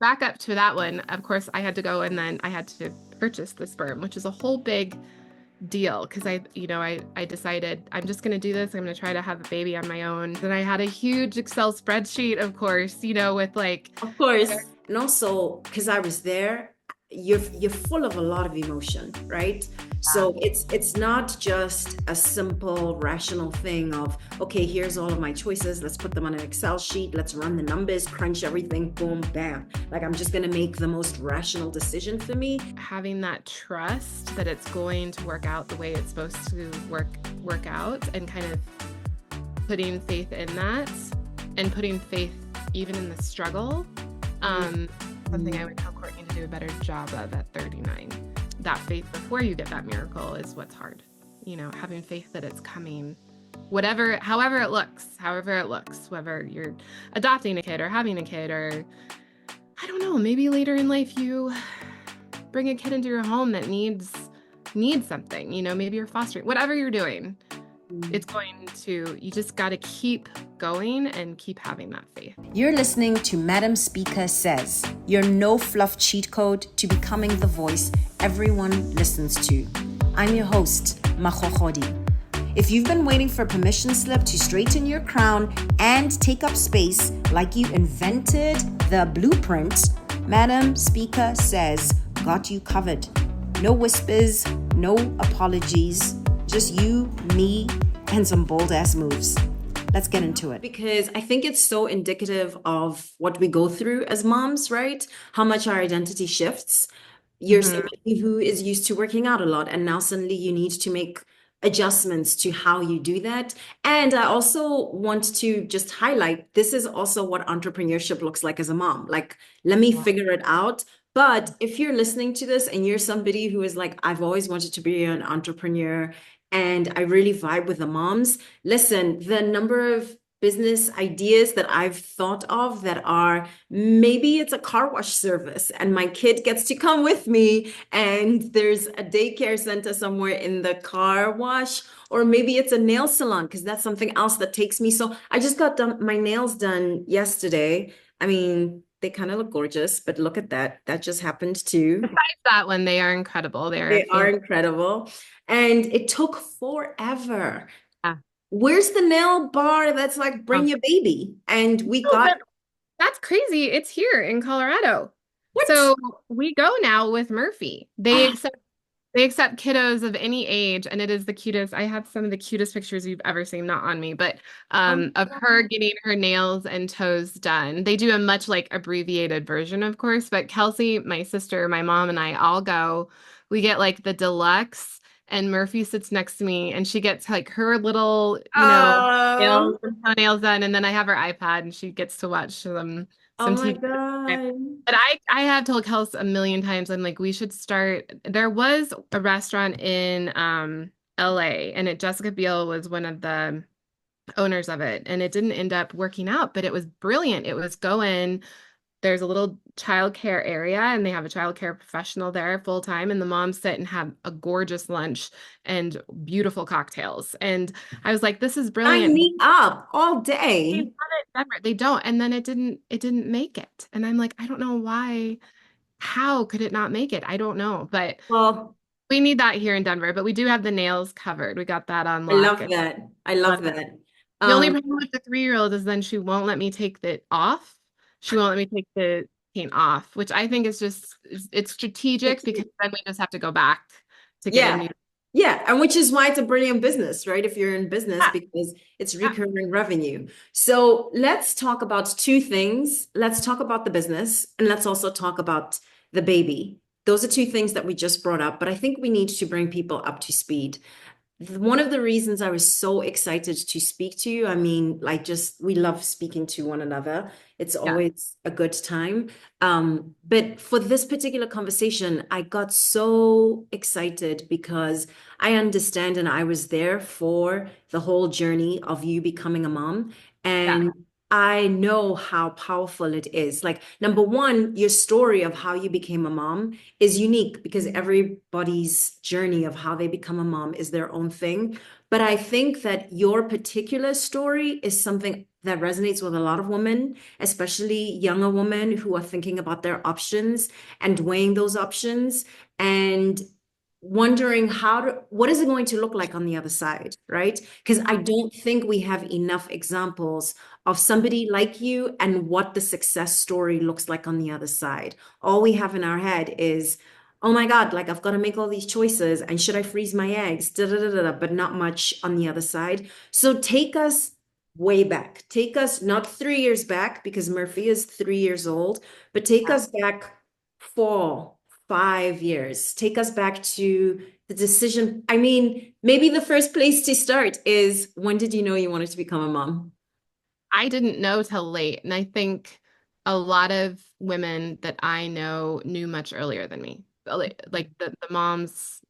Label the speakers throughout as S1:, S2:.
S1: back up to that one. Of course, I had to go and then I had to purchase the sperm, which is a whole big deal because I decided I'm just going to do this. I'm going to try to have a baby on my own. Then I had a huge Excel spreadsheet, of course, with like,
S2: Of course, and also because I was there, you're full of a lot of emotion, right? So it's not just a simple rational thing of, okay, here's all of my choices, let's put them on an Excel sheet, let's run the numbers, crunch everything, boom, bam. Like I'm just gonna make the most rational decision for me.
S1: having that trust that it's going to work out the way it's supposed to work out, and kind of putting faith in that, and putting faith even in the struggle. Something I would tell Courtney to do a better job of at 39. That faith before you get that miracle is what's hard. Having faith that it's coming, however it looks, whether you're adopting a kid or having a kid, or I don't know, maybe later in life you bring a kid into your home that needs something, maybe you're fostering, whatever you're doing, you just got to keep going and keep having that faith.
S2: You're listening to Madam Speaker Says, your no fluff cheat code to becoming the voice everyone listens to. I'm your host, Machochodi. If you've been waiting for a permission slip to straighten your crown and take up space like you invented the blueprint, Madam Speaker Says got you covered. No whispers, no apologies, just you, me, and some bold ass moves. Let's get into it. Because I think it's so indicative of what we go through as moms, right? How much our identity shifts. You're somebody who is used to working out a lot, and now suddenly you need to make adjustments to how you do that. And I also want to just highlight, this is also what entrepreneurship looks like as a mom. Like, let me figure it out. But if you're listening to this and you're somebody who is like, I've always wanted to be an entrepreneur and I really vibe with the moms, listen, the number of business ideas that I've thought of that are, maybe it's a car wash service and my kid gets to come with me and there's a daycare center somewhere in the car wash, or maybe it's a nail salon because that's something else that takes me. So I just got my nails done yesterday. I mean, they kind of look gorgeous, but look at that. That just happened too.
S1: Besides that one, they are incredible. They're
S2: They are
S1: fantastic.
S2: incredible. And it took forever. Where's the nail bar that's like, bring your baby? And we
S1: Oh,
S2: got,
S1: but that's crazy. It's here in Colorado.
S2: what?
S1: So we go now with Murphy. They accept kiddos of any age, and it is the cutest. I have some of the cutest pictures you've ever seen, not on me, but
S2: Oh my
S1: of her
S2: God.
S1: getting her nails and toes done. They do a much like abbreviated version, of course, but Kelsey, my sister, my mom, and I all go. We get like the deluxe, and Murphy sits next to me, and she gets like her little, nails
S2: Oh,
S1: and toenails done, and then I have her iPad, and she gets to watch
S2: oh
S1: some
S2: my
S1: TV.
S2: God.
S1: But I have told Kels a million times, I'm like, we should start. There was a restaurant in LA, and Jessica Biel was one of the owners of it, and it didn't end up working out, but it was brilliant. It was going. There's a little childcare area, and they have a childcare professional there full time, and the moms sit and have a gorgeous lunch and beautiful cocktails. And I was like, this is
S2: Sign
S1: brilliant.
S2: me up all
S1: They have
S2: day.
S1: it in Denver. They don't. And then it didn't make it. And I'm like, I don't know why. How could it not make it? I don't know. But
S2: Well,
S1: we need that here in Denver. But we do have the nails covered. We got that on
S2: I
S1: lock.
S2: love
S1: And
S2: that. I love that.
S1: the only
S2: Um,
S1: problem with the 3-year-old is then she won't let me take it off. She won't let me take the paint off, which I think is just it's strategic because then we just have to go back to get a
S2: yeah.
S1: new.
S2: Yeah. And which is why it's a brilliant business, right? If you're in business,
S1: Yeah,
S2: because it's
S1: yeah.
S2: recurring revenue. So let's talk about two things. Let's talk about the business and let's also talk about the baby. Those are two things that we just brought up, but I think we need to bring people up to speed. One of the reasons I was so excited to speak to you, I mean, like just we love speaking to one another. It's
S1: Yeah.
S2: always a good time. But for this particular conversation, I got so excited because I understand and I was there for the whole journey of you becoming a mom.
S1: Yeah.
S2: And I know how powerful it is. Like, number one, your story of how you became a mom is unique because everybody's journey of how they become a mom is their own thing. But I think that your particular story is something that resonates with a lot of women, especially younger women who are thinking about their options and weighing those options and wondering what is it going to look like on the other side, right? Because I don't think we have enough examples of somebody like you and what the success story looks like on the other side. All we have in our head is, oh my God, like I've got to make all these choices and should I freeze my eggs? Da, da, da, da, da, but not much on the other side. So take us way back. Take us not 3 years back because Murphy is 3 years old, but take us back 4, 5 years. Take us back to the decision. I mean, maybe the first place to start is when did you know you wanted to become a mom?
S1: I didn't know till late. And I think a lot of women that I know knew much earlier than me. Like the moms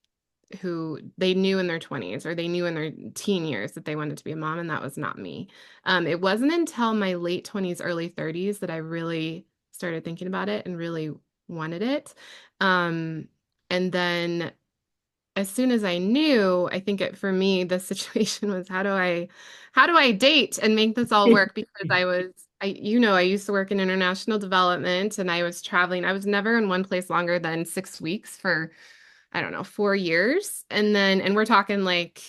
S1: who they knew in their 20s or they knew in their teen years that they wanted to be a mom, and that was not me. It wasn't until my late 20s, early 30s that I really started thinking about it and really wanted it. And then as soon as I knew, I think it for me, the situation was how do I date and make this all work? Because I used to work in international development and I was traveling. I was never in one place longer than 6 weeks for, I don't know, 4 years. And we're talking like,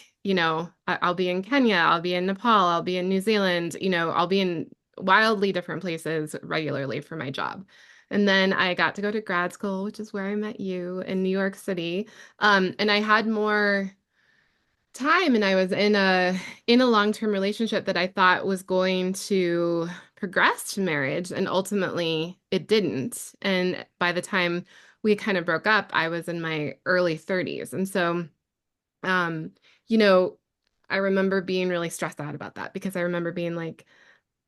S1: I'll be in Kenya, I'll be in Nepal, I'll be in New Zealand, I'll be in wildly different places regularly for my job. And then I got to go to grad school, which is where I met you in New York City. And I had more time and I was in a long-term relationship that I thought was going to progress to marriage, and ultimately it didn't. And by the time we kind of broke up, I was in my early 30s. And so um, you know, I remember being really stressed out about that because I remember being like,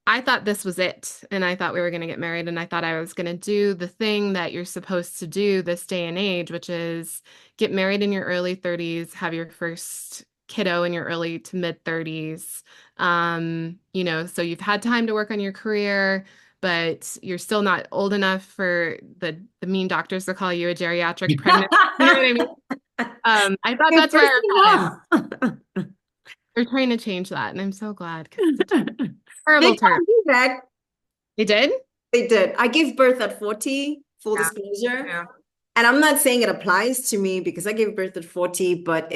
S1: I thought this was it. And I thought we were going to get married. And I thought I was going to do the thing that you're supposed to do this day and age, which is get married in your early 30s, have your first kiddo in your early to mid 30s. So you've had time to work on your career, but you're still not old enough for the mean doctors to call you a geriatric pregnant. You know what I mean? I thought that's where I was headed. They're trying to change that, and I'm so glad because it's a
S2: They
S1: terrible term.
S2: can't do that.
S1: They did?
S2: They did. I gave birth at 40, full
S1: Yeah.
S2: disclosure.
S1: Yeah.
S2: And I'm not saying it applies to me because I gave birth at 40, but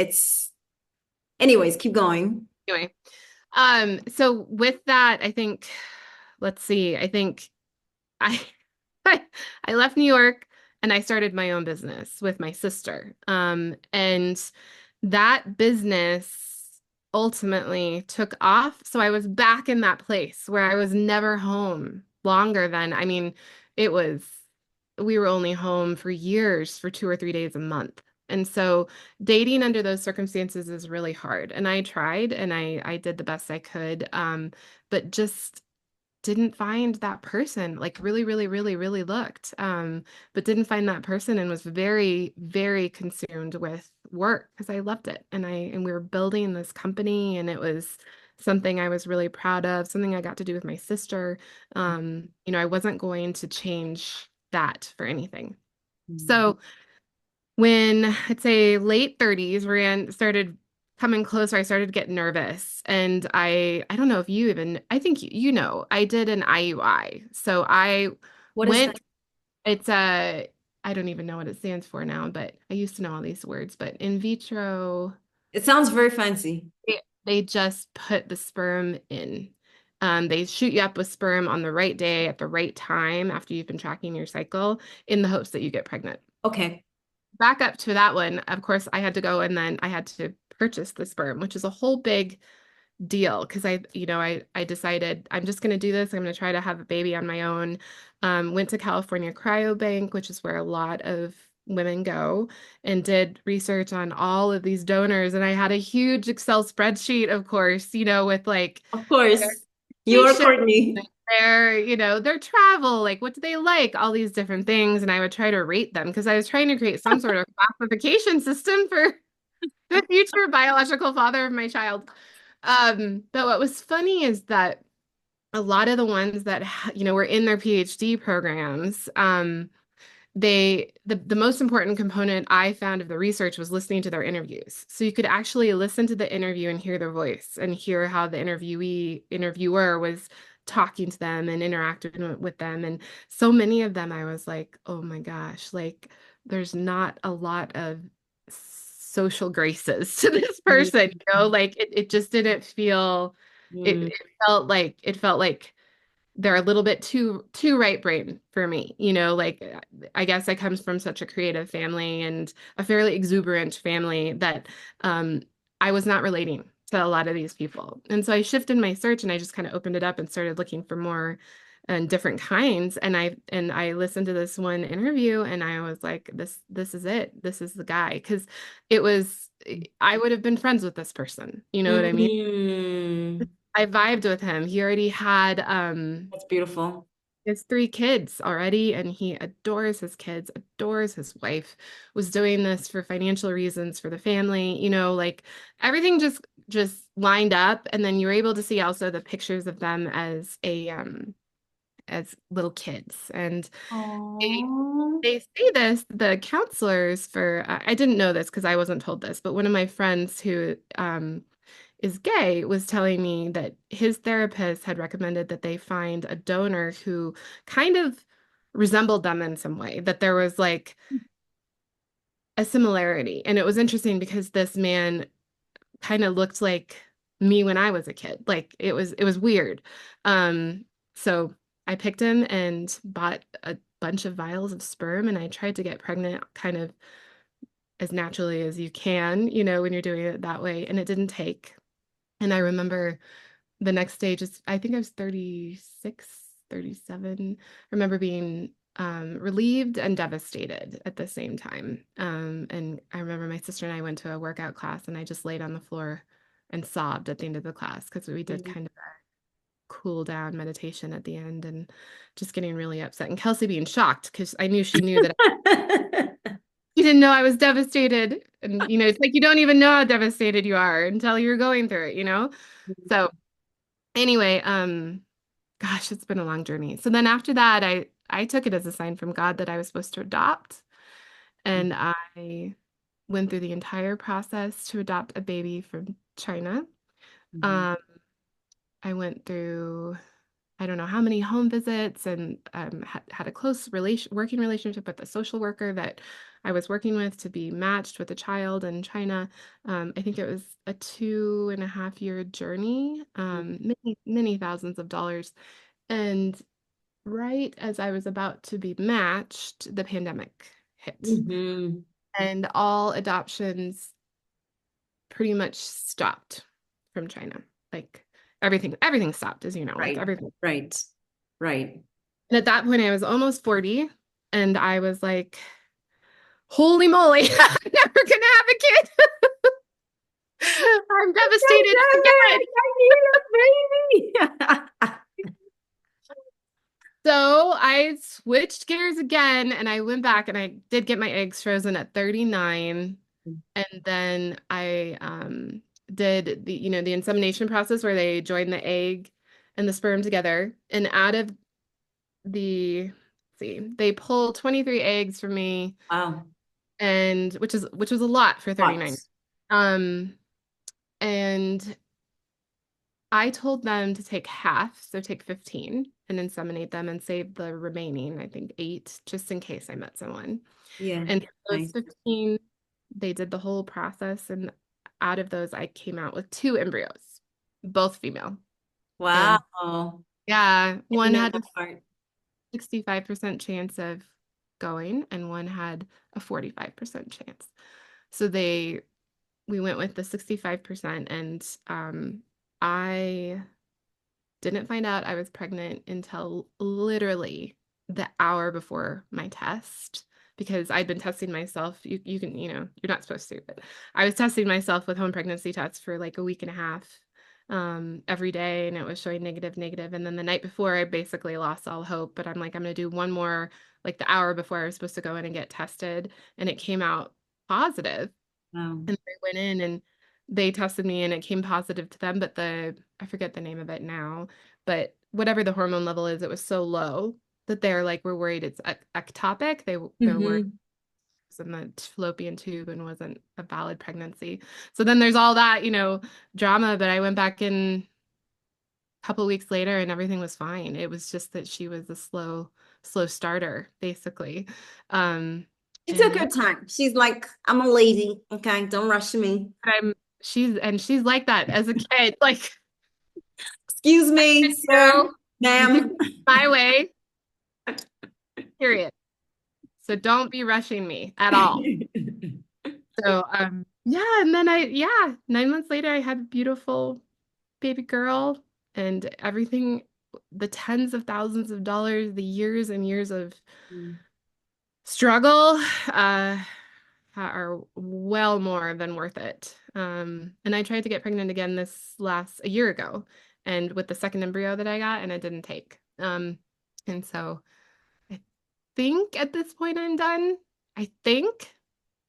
S2: anyways, keep going.
S1: Anyway, so with that, I think, let's see, I think I I left New York and I started my own business with my sister. And that business ultimately took off. So I was back in that place where I was never home longer than, I mean, it was, we were only home for years for 2 or 3 days a month. And so dating under those circumstances is really hard. And I tried and I did the best I could. But just didn't find that person, like really, really, really, really looked, but didn't find that person and was very, very consumed with work because I loved it. And we were building this company and it was something I was really proud of, something I got to do with my sister. I wasn't going to change that for anything. So when I'd say late 30s, started coming closer, I started to get nervous. And I don't know if you even, I think I did an IUI. So I
S2: What is that?
S1: went, it's a, I don't even know what it stands for now, but I used to know all these words, but in vitro,
S2: It sounds very fancy.
S1: they just put the sperm in. They shoot you up with sperm on the right day at the right time after you've been tracking your cycle in the hopes that you get pregnant.
S2: Okay.
S1: Back up to that one, of course, I had to go and then I had to purchase the sperm, which is a whole big deal because I decided I'm just going to do this. I'm going to try to have a baby on my own. Went to California Cryobank, which is where a lot of women go, and did research on all of these donors. And I had a huge Excel spreadsheet, of course, with like
S2: Of course.
S1: their
S2: You are
S1: patient,
S2: Courtney.
S1: their travel, like what do they like, all these different things. And I would try to rate them because I was trying to create some sort of classification system for the future biological father of my child. But what was funny is that a lot of the ones that were in their PhD programs, the most important component I found of the research was listening to their interviews. So you could actually listen to the interview and hear their voice and hear how the interviewer was talking to them and interacting with them. And so many of them, I was like, oh my gosh, like there's not a lot of social graces to this person, you know, like it just didn't feel,
S2: Mm-hmm.
S1: it felt like they're a little bit too right brain for me, you know, like I guess I comes from such a creative family and a fairly exuberant family that I was not relating to a lot of these people. And so I shifted my search and I just kind of opened it up and started looking for more and different kinds. And I listened to this one interview and I was like, this is it. This is the guy. Because it was I would have been friends with this person. You know what I mean?
S2: Mm-hmm.
S1: I vibed with him. He already had
S2: That's beautiful.
S1: his three kids already, and he adores his kids, adores his wife, was doing this for financial reasons for the family, you know, like everything just lined up. And then you were able to see also the pictures of them as little kids. And they
S2: Oh.
S1: they say this, the counselors for I didn't know this because I wasn't told this, but one of my friends who is gay was telling me that his therapist had recommended that they find a donor who kind of resembled them in some way, that there was like a similarity. And it was interesting because this man kind of looked like me when I was a kid. Like it was weird. Um, so I picked him and bought a bunch of vials of sperm and I tried to get pregnant kind of as naturally as you can, you know, when you're doing it that way. And it didn't take. And I remember the next day, just I think I was 36, 37. I remember being relieved and devastated at the same time. And I remember my sister and I went to a workout class and I just laid on the floor and sobbed at the end of the class because we did kind of a cool down meditation at the end and just getting really upset. And Kelsey being shocked because I knew she knew that she didn't know I was devastated. And, you know, it's like you don't even know how devastated you are until you're going through it, you know? So anyway, gosh, it's been a long journey. So then after that, I took it as a sign from God that I was supposed to adopt, and I went through the entire process to adopt a baby from China.
S2: Mhm.
S1: Um, I went through I don't know how many home visits and had a close working relationship with a social worker that I was working with to be matched with a child in China. I think it was a 2.5 year journey, many thousands of dollars. And right as I was about to be matched, the pandemic hit,
S2: Mhm.
S1: and all adoptions pretty much stopped from China. Like everything stopped, as you know, like
S2: Right,
S1: everything.
S2: right, right.
S1: And at that point, I was almost 40, and I was like, holy moly, I'm never gonna have a kid. I'm devastated again.
S2: I need a baby.
S1: So I switched gears again and I went back and I did get my eggs frozen at 39. And then I did the insemination process where they join the egg and the sperm together. And out of they pull 23 eggs from me,
S2: Wow.
S1: and which was a lot for
S2: What?
S1: 39. Um, and I told them to take half, so take 15 and inseminate them and save the remaining, I think 8, just in case I met someone.
S2: Yeah.
S1: And those
S2: Nice.
S1: 15, they did the whole process. And out of those, I came out with 2 embryos, both female. And
S2: Wow.
S1: yeah,
S2: I
S1: one
S2: didn't know
S1: had a
S2: that part.
S1: 65% chance of going, and one had a 45% chance. So we went with the 65%, and I didn't find out I was pregnant until literally the hour before my test because I'd been testing myself. You can, you're not supposed to, but I was testing myself with home pregnancy tests for like a week and a half every day, and it was showing negative, negative. And then the night before, I basically lost all hope, but I'm like, I'm gonna do one more, like the hour before I was supposed to go in and get tested, and it came out positive.
S2: Wow.
S1: And they went in and they tested me and it came positive to them, but I forget the name of it now, but whatever the hormone level is, it was so low that they're like, we're worried it's ectopic. They're worried
S2: Mm-hmm.
S1: it's in the fallopian tube and wasn't a valid pregnancy. So then there's all that, drama, but I went back in couple weeks later and everything was fine. It was just that she was a slow starter, basically. Um,
S2: She
S1: and
S2: took
S1: yeah,
S2: her time. She's like, I'm a lady. Okay, don't rush me.
S1: but she's like that as a kid. Like,
S2: Excuse me, sir,
S1: girl, you do
S2: ma'am.
S1: it my way, period. So don't be rushing me at all. So yeah, and then 9 months later I had a beautiful baby girl and everything, the tens of thousands of dollars, the years and years of struggle are well more than worth it. And I tried to get pregnant again a year ago, and with the second embryo that I got, and it didn't take. And so I think at this point I'm done. I think,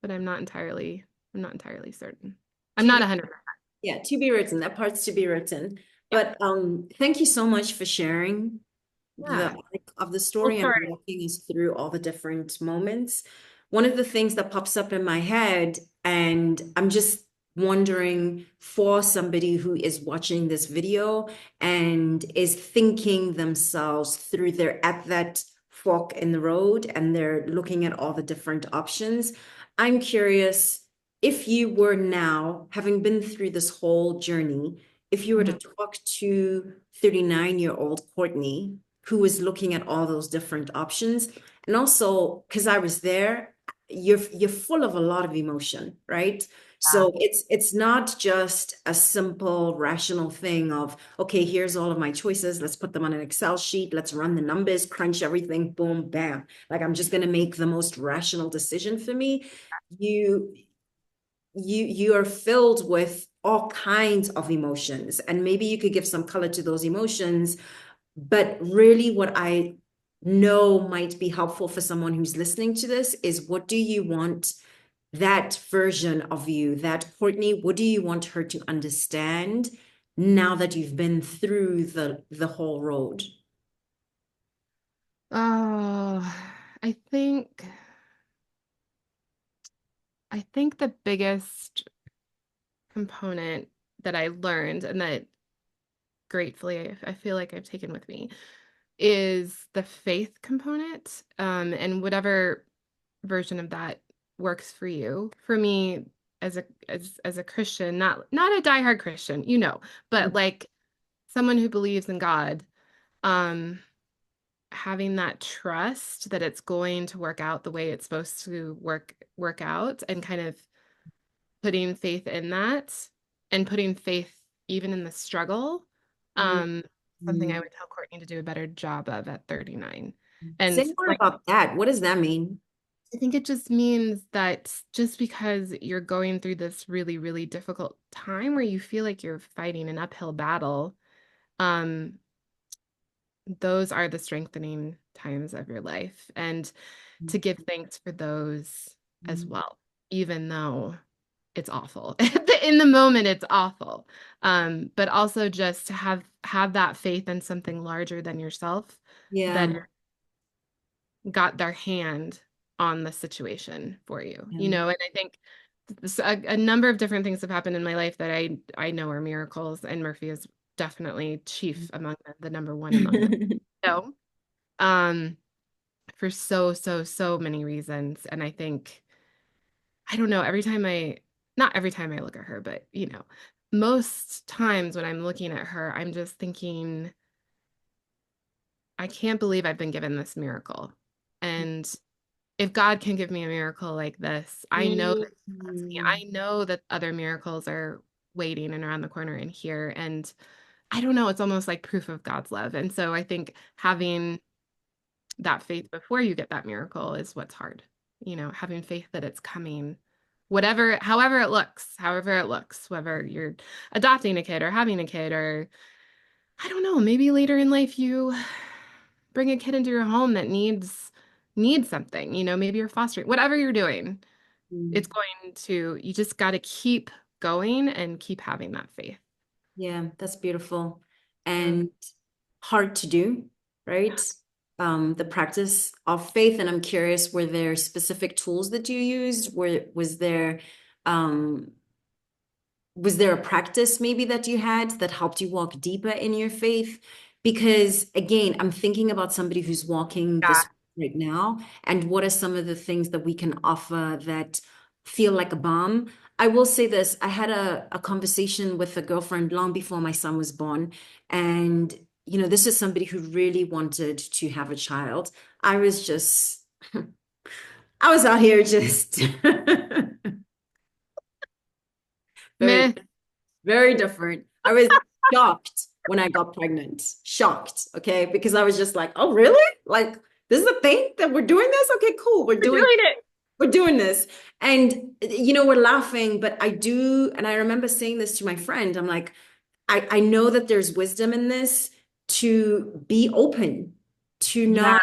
S1: but I'm not entirely certain. I'm
S2: To
S1: not
S2: be
S1: 100%.
S2: Yeah, to be written. That part's to be written.
S1: Yeah.
S2: But thank you so much for sharing the
S1: Yeah.
S2: arc of the
S1: Full
S2: story and
S1: story.
S2: walking us through all the different moments. One of the things that pops up in my head, and I'm just wondering for somebody who is watching this video and is thinking themselves through, they're at that fork in the road and they're looking at all the different options. I'm curious if you were now, having been through this whole journey, if you were to
S1: Mhm.
S2: talk to 39-year-old Courtney, who was looking at all those different options, and also because I was there, you're full of a lot of emotion, right?
S1: Yeah.
S2: So it's not just a simple rational thing of, okay, here's all of my choices, let's put them on an Excel sheet, let's run the numbers, crunch everything, boom, bam. Like I'm just going to make the most rational decision for me. You you are filled with all kinds of emotions, and maybe you could give some color to those emotions. But really what I know might be helpful for someone who's listening to this is, what do you want that version of you, that Courtney, what do you want her to understand now that you've been through the whole road?
S1: Oh, I think I think the biggest component that I learned and that gratefully I feel like I've taken with me is the faith component, and whatever version of that works for you. For me, as a Christian, not a diehard Christian, but like someone who believes in God, um, having that trust that it's going to work out the way it's supposed to work out, and kind of putting faith in that, and putting faith even in the struggle. Um, Something I
S2: Mhm.
S1: would tell Courtney to do a better job of at 39.
S2: Say
S1: And
S2: more
S1: like,
S2: about that. What does that mean?
S1: I think it just means that just because you're going through this really, really difficult time where you feel like you're fighting an uphill battle, um, those are the strengthening times of your life. And to give thanks for those as well, even though it's awful. In the moment, it's awful. But also just to have that faith in something larger than yourself that
S2: Yeah.
S1: got their hand on the situation for you.
S2: Yeah.
S1: And I think a number of different things have happened in my life that I know are miracles, and Murphy is definitely chief among them, the number one among them. So, um, for so many reasons. And I think, I don't know, not every time I look at her, but most times when I'm looking at her, I'm just thinking, I can't believe I've been given this miracle. And if God can give me a miracle like this, I know that He loves me.
S2: Mhm.
S1: I know that other miracles are waiting and around the corner in here. And I don't know, it's almost like proof of God's love. And so I think having that faith before you get that miracle is what's hard. Having faith that it's coming, however it looks, whether you're adopting a kid or having a kid, or I don't know, maybe later in life you bring a kid into your home that needs something, maybe you're fostering, whatever you're doing, you just got to keep going and keep having that faith.
S2: Yeah, that's beautiful
S1: Yeah.
S2: and hard to do, right? The practice of faith. And I'm curious, were there specific tools that you used? Was there um was there a practice maybe that you had that helped you walk deeper in your faith? Because again, I'm thinking about somebody who's walking
S1: Yeah.
S2: this right now, and what are some of the things that we can offer that feel like a balm? I will say this, I had a conversation with a girlfriend long before my son was born, and this is somebody who really wanted to have a child. I was just, I was out here just very
S1: Meh.
S2: very different. I was shocked when I got pregnant. Shocked, okay? Because I was just like, "Oh, really? Like this is a thing that we're doing this? Okay, cool.
S1: We're doing it.
S2: We're doing this." And we're laughing, but I do, and I remember saying this to my friend. I'm like, I know that there's wisdom in this to be open, to
S1: Yeah.
S2: not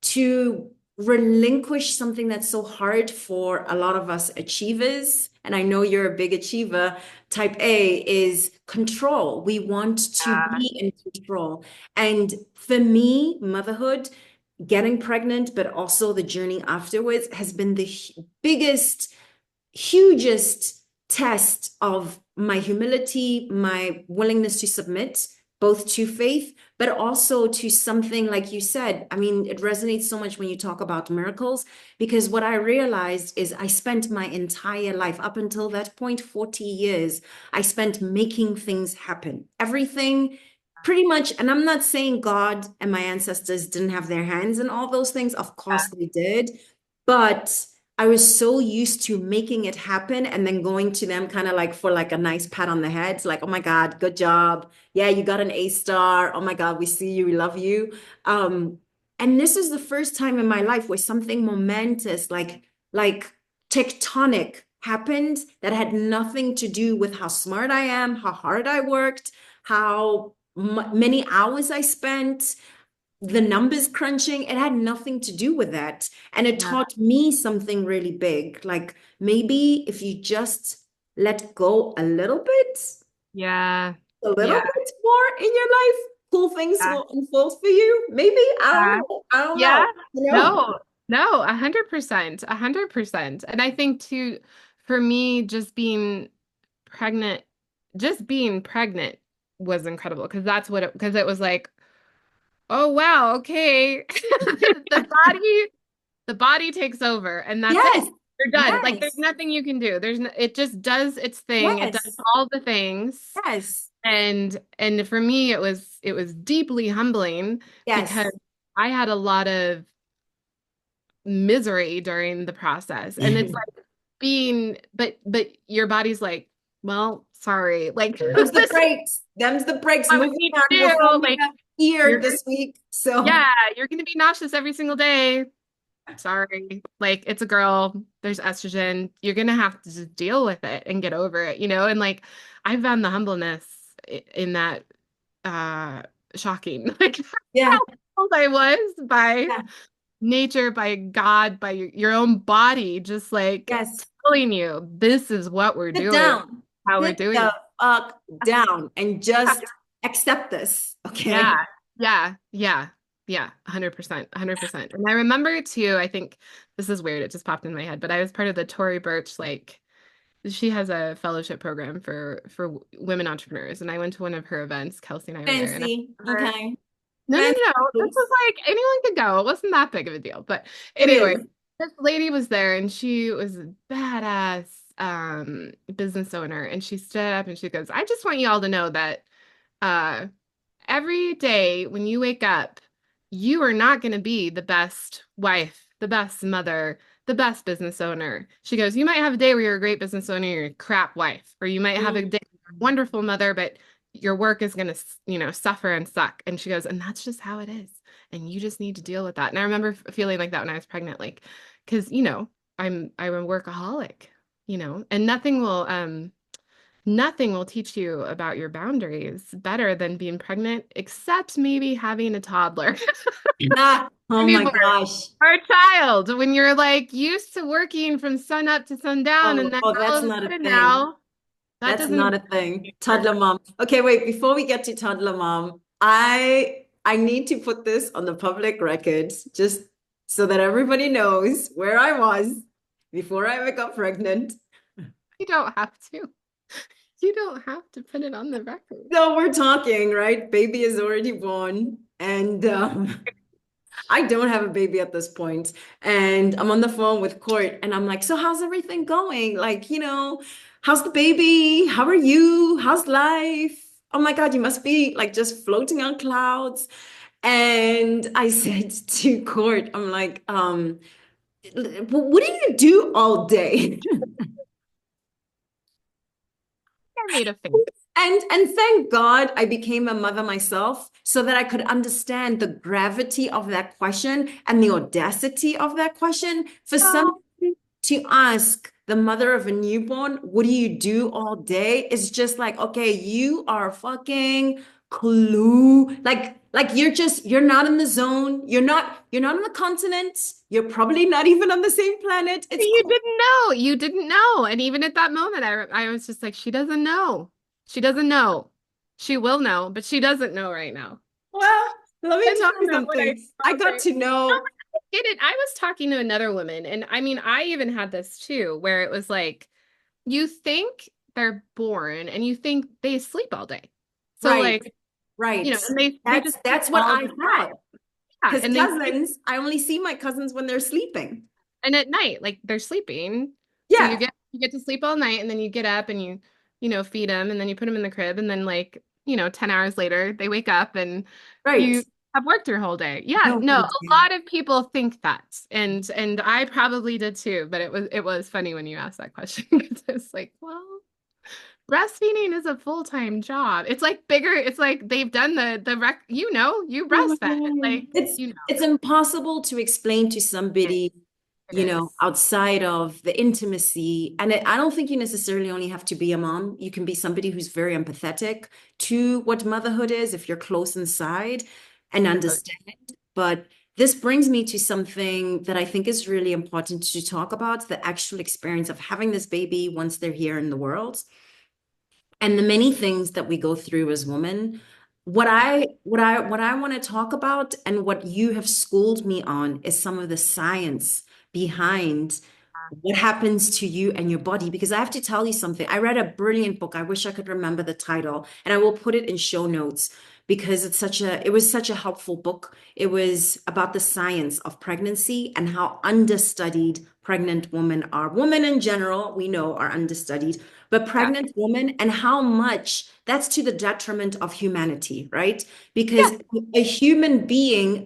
S2: to relinquish something that's so hard for a lot of us achievers. And I know you're a big achiever. Type A is control. We want to
S1: Yeah.
S2: be in control. And for me, motherhood, getting pregnant, but also the journey afterwards has been the biggest, hugest test of my humility, my willingness to submit, both to faith, but also to something like you said. I mean, it resonates so much when you talk about miracles, because what I realized is I spent my entire life, up until that point, 40 years, I spent making things happen. Everything pretty much, and I'm not saying God and my ancestors didn't have their hands in all those things. Of course they did. But I was so used to making it happen and then going to them kind of like for like a nice pat on the head. It's like, oh my God, good job. Yeah, you got an A star. Oh my God, we see you, we love you. And this is the first time in my life where something momentous, like tectonic happened that had nothing to do with how smart I am, how hard I worked, how many hours I spent, the numbers crunching. It had nothing to do with that. And it
S1: Yeah.
S2: taught me something really big. Like maybe if you just let go
S1: Yeah.
S2: a little
S1: Yeah.
S2: bit more in your life, cool things
S1: Yeah.
S2: will unfold for you. Maybe, I don't
S1: Yeah.
S2: know. I don't
S1: Yeah.
S2: know.
S1: No, no, 100%, 100%. And I think too, for me, pregnant, just being pregnant was incredible because because it was like, oh wow, okay. The body takes over and that's it.
S2: Yes,
S1: You're done. Like there's
S2: yes,
S1: nothing you can do. It just does its thing. It does
S2: yes,
S1: all the things.
S2: yes,
S1: And for me it was deeply humbling because
S2: yes.
S1: I had a lot of misery during the process. And it's like but your body's like, well, sorry. Like
S2: Them's the
S1: this is
S2: breaks. Them's the breaks.
S1: what we
S2: Moving
S1: need
S2: on.
S1: to
S2: We're
S1: do.
S2: filming
S1: Like
S2: here
S1: you're
S2: this week. So,
S1: yeah, you're gonna be nauseous every single day. Sorry. Like it's a girl, there's estrogen. You're gonna have to just deal with it and get over it, And like I found the humbleness in that uh shocking. Like
S2: yeah,
S1: how humbled I was by
S2: yeah,
S1: nature, by God, by your own body, just like
S2: yes.
S1: telling you this is what we're
S2: Sit
S1: doing,
S2: down.
S1: how we're
S2: Sit
S1: doing
S2: the
S1: it.
S2: fuck down and just accept this.
S1: Yeah,
S2: Okay.
S1: yeah, yeah, yeah, 100%, 100%. And I remember too, I think this is weird, it just popped in my head, but I was part of the Tory Burch, like she has a fellowship program for women entrepreneurs, and I went to one of her events. Kelsey and I were there, and I
S2: Fancy.
S1: remember,
S2: Okay.
S1: no, no,
S2: Fancy.
S1: no, this was like anyone could go. It wasn't that big of a deal, but
S2: It
S1: anyway,
S2: is.
S1: this lady was there, and she was a badass business owner, and she stood up and she goes, "I just want you all to know that." Uh, every day when you wake up, you are not going to be the best wife, the best mother, the best business owner. She goes, you might have a day where you're a great business owner, you're a crap wife, or you might have a
S2: Mm.
S1: day where you're a wonderful mother, but your work is going to, suffer and suck. And she goes, and that's just how it is. And you just need to deal with that. And I remember feeling like that when I was pregnant, like, because, I'm a workaholic, and nothing will teach you about your boundaries better than being pregnant, except maybe having a toddler
S2: Ah, oh my
S1: anymore.
S2: gosh.
S1: Or a child when you're like used to working from sun up to sundown, and
S2: Oh,
S1: then
S2: oh,
S1: all
S2: that's
S1: of a
S2: not a
S1: sudden
S2: thing.
S1: now that
S2: That's
S1: doesn't
S2: not
S1: exist
S2: a thing.
S1: anymore.
S2: Toddler mom. Okay, wait, before we get to toddler mom, I need to put this on the public record just so that everybody knows where I was before I ever got pregnant.
S1: You don't have to. You don't have to put it on the record.
S2: So we're talking, right? Baby is already born, and I don't have a baby at this point. And I'm on the phone with Court, and I'm like, so how's everything going? Like, how's the baby? How are you? How's life? Oh my God, you must be like just floating on clouds. And I said to Court, I'm like, what do you do all day?
S1: I made a face.
S2: And thank God I became a mother myself so that I could understand the gravity of that question and the audacity of that question. For some
S1: Oh,
S2: to ask the mother of a newborn, what do you do all day? It's just like, okay, you are fucking clue. Like you're not in the zone. You're not on the continent. You're probably not even on the same planet. It's
S1: you didn't know. You didn't know. And even at that moment, I was just like, she doesn't know. She doesn't know. She will know, but she doesn't know right now.
S2: well, let me
S1: I
S2: tell
S1: don't
S2: you
S1: know what I
S2: something. I
S1: saw
S2: got
S1: right.
S2: to
S1: No,
S2: know.
S1: I get it. I was talking to another woman, and I mean, I even had this too, where it was like, you think they're born and you think they sleep all day. So
S2: Right,
S1: like,
S2: right.
S1: and they
S2: That's
S1: just sleep
S2: that's what
S1: all
S2: I
S1: the
S2: thought.
S1: time. Yeah,
S2: Because
S1: and they sleep
S2: cousins, I only see my cousins when they're sleeping.
S1: and at night, like they're sleeping. So
S2: Yeah,
S1: you get to sleep all night and then you get up and you feed them and then you put them in the crib and then like, 10 hours later they wake up and
S2: right.
S1: you have worked your whole day. Yeah,
S2: No
S1: no, a
S2: idea.
S1: lot of people think that. And I probably did too, but it was funny when you asked that question because it's like, well, breastfeeding is a full-time job. It's like bigger, it's like they've done you breastfed. Like,
S2: It's
S1: you know,
S2: it's impossible to explain to
S1: it,
S2: somebody,
S1: it is.
S2: outside of the intimacy. And I don't think you necessarily only have to be a mom. You can be somebody who's very empathetic to what motherhood is if you're close inside and understand. But this brings me to something that I think is really important to talk about, the actual experience of having this baby once they're here in the world and the many things that we go through as women. What I want to talk about and what you have schooled me on is some of the science behind what happens to you and your body. Because I have to tell you something. I read a brilliant book. I wish I could remember the title, and I will put it in show notes because it was such a helpful book. It was about the science of pregnancy and how understudied pregnant women are. Women in general, we know, are understudied, but
S1: Yeah.
S2: pregnant women and how much that's to the detriment of humanity, right?
S1: Yeah.
S2: Because a human being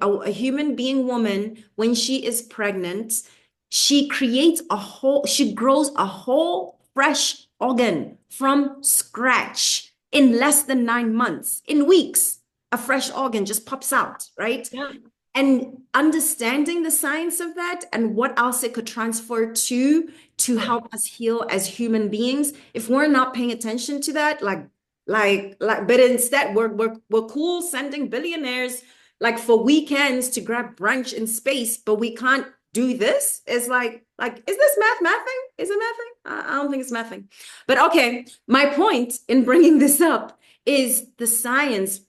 S2: woman, when she is pregnant, she grows a whole fresh organ from scratch in less than 9 months. In weeks, a fresh organ just pops out, right?
S1: Yeah.
S2: And understanding the science of that and what else it could transfer to help us heal as human beings, if we're not paying attention to that, but instead we're cool sending billionaires like for weekends to grab brunch in space, but we can't do this. It's like is this mathing? Is it mathing? I don't think it's mathing. But okay, my point in bringing this up is the science.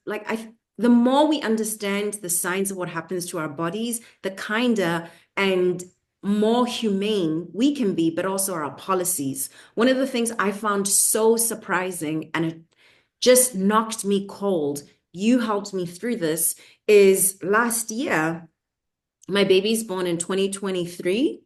S2: The more we understand the science of what happens to our bodies, the kinder and more humane we can be, but also our policies. One of the things I found so surprising, and it just knocked me cold, you helped me through this, is last year, my baby's born in 2023,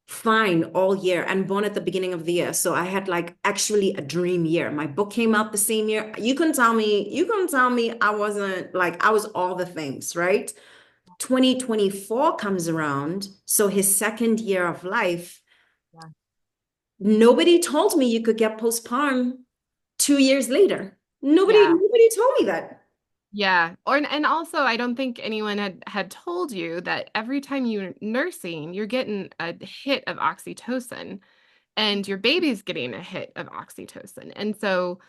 S2: fine all year and born at the beginning of the year. So I had like actually a dream year. My book came out the same year. You can tell me I wasn't like I was all the things, right? 2024 comes around, so his second year of life,
S1: Yeah.
S2: nobody told me you could get postpartum 2 years later. Nobody,
S1: Yeah.
S2: nobody told me that.
S1: Yeah. And also I don't think anyone had told you that every time you're nursing, you're getting a hit of oxytocin and your baby's getting a hit of oxytocin. And so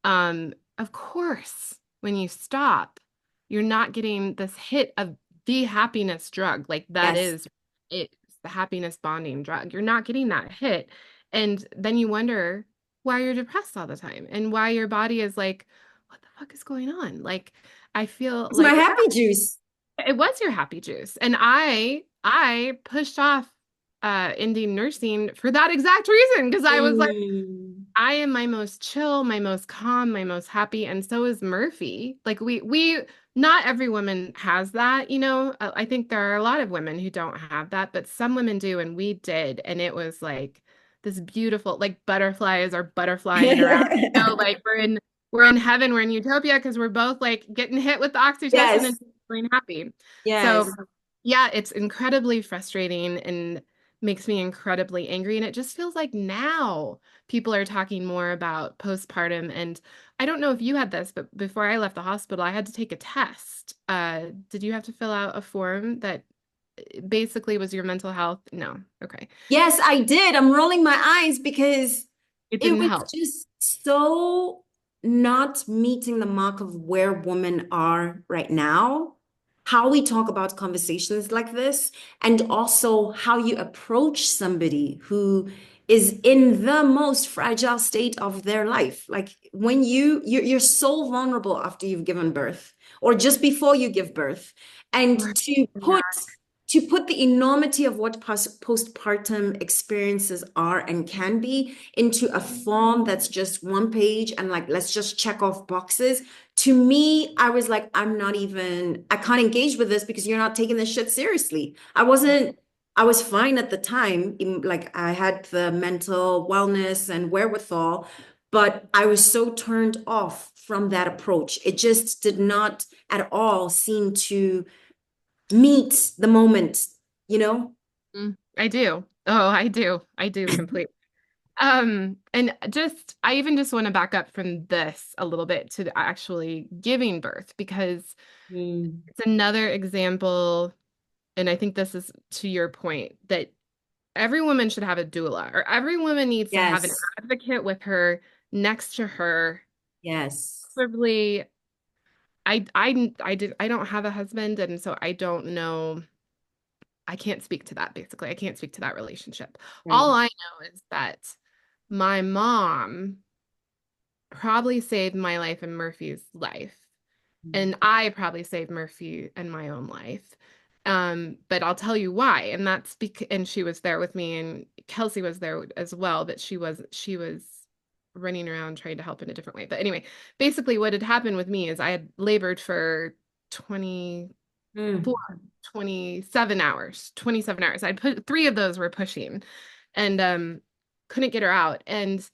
S1: of course, when you stop, you're not getting this hit of the happiness drug. Like that
S2: Yes.
S1: is it's the happiness bonding drug. You're not getting that hit. And then you wonder why you're depressed all the time and why your body is like, what the fuck is going on? Like I feel
S2: It's my
S1: like
S2: happy juice.
S1: it was your happy juice. And I pushed off ending nursing for that exact reason. Because I was like,
S2: Mm.
S1: I am my most chill, my most calm, my most happy, and so is Murphy. Like not every woman has that, you know. I think there are a lot of women who don't have that, but some women do, and we did, and it was like this beautiful, like butterflies are butterflying around, you know, like we're in heaven, we're in utopia because we're both like getting hit with the oxytocin and
S2: Yes,
S1: feeling happy. So
S2: yes.
S1: yeah, it's incredibly frustrating and makes me incredibly angry, and it just feels like now people are talking more about postpartum. And I don't know if you had this, but before I left the hospital, I had to take a test. Did you have to fill out a form that basically was your mental health? No. Okay.
S2: Yes, I did. I'm rolling my eyes because
S1: It
S2: it
S1: didn't
S2: was
S1: help.
S2: just so not meeting the mark of where women are right now. How we talk about conversations like this, and also how you approach somebody who is in the most fragile state of their life. Like when you're so vulnerable after you've given birth or just before you give birth. And
S1: Or
S2: put to put the enormity of what postpartum experiences are and can be into a form that's just one page and like, let's just check off boxes. To me, I was like, I can't engage with this because you're not taking this shit seriously. I was fine at the time. Like I had the mental wellness and wherewithal, but I was so turned off from that approach. It just did not at all seem to meet the moment, you know?
S1: I do. Oh, I do. I do completely. And I even just want to back up from this a little bit to actually giving birth because
S2: Mm.
S1: it's another example, and I think this is to your point that every woman should have a doula, or every woman needs to have an
S2: Yes,
S1: advocate with her next to her.
S2: yes.
S1: Probably, I don't have a husband, and so I don't know. I can't speak to that, basically. I can't speak to that relationship.
S2: Right.
S1: All I know is that my mom probably saved my life and Murphy's life. And I probably saved Murphy and my own life. But I'll tell you why. And that's because, and she was there with me, and Kelsey was there as well, but she was running around trying to help in a different way. But anyway, basically what had happened with me is I had labored for 24,
S2: Mm.
S1: 27 hours, 27 hours. I'd put three of those were pushing and couldn't get her out. And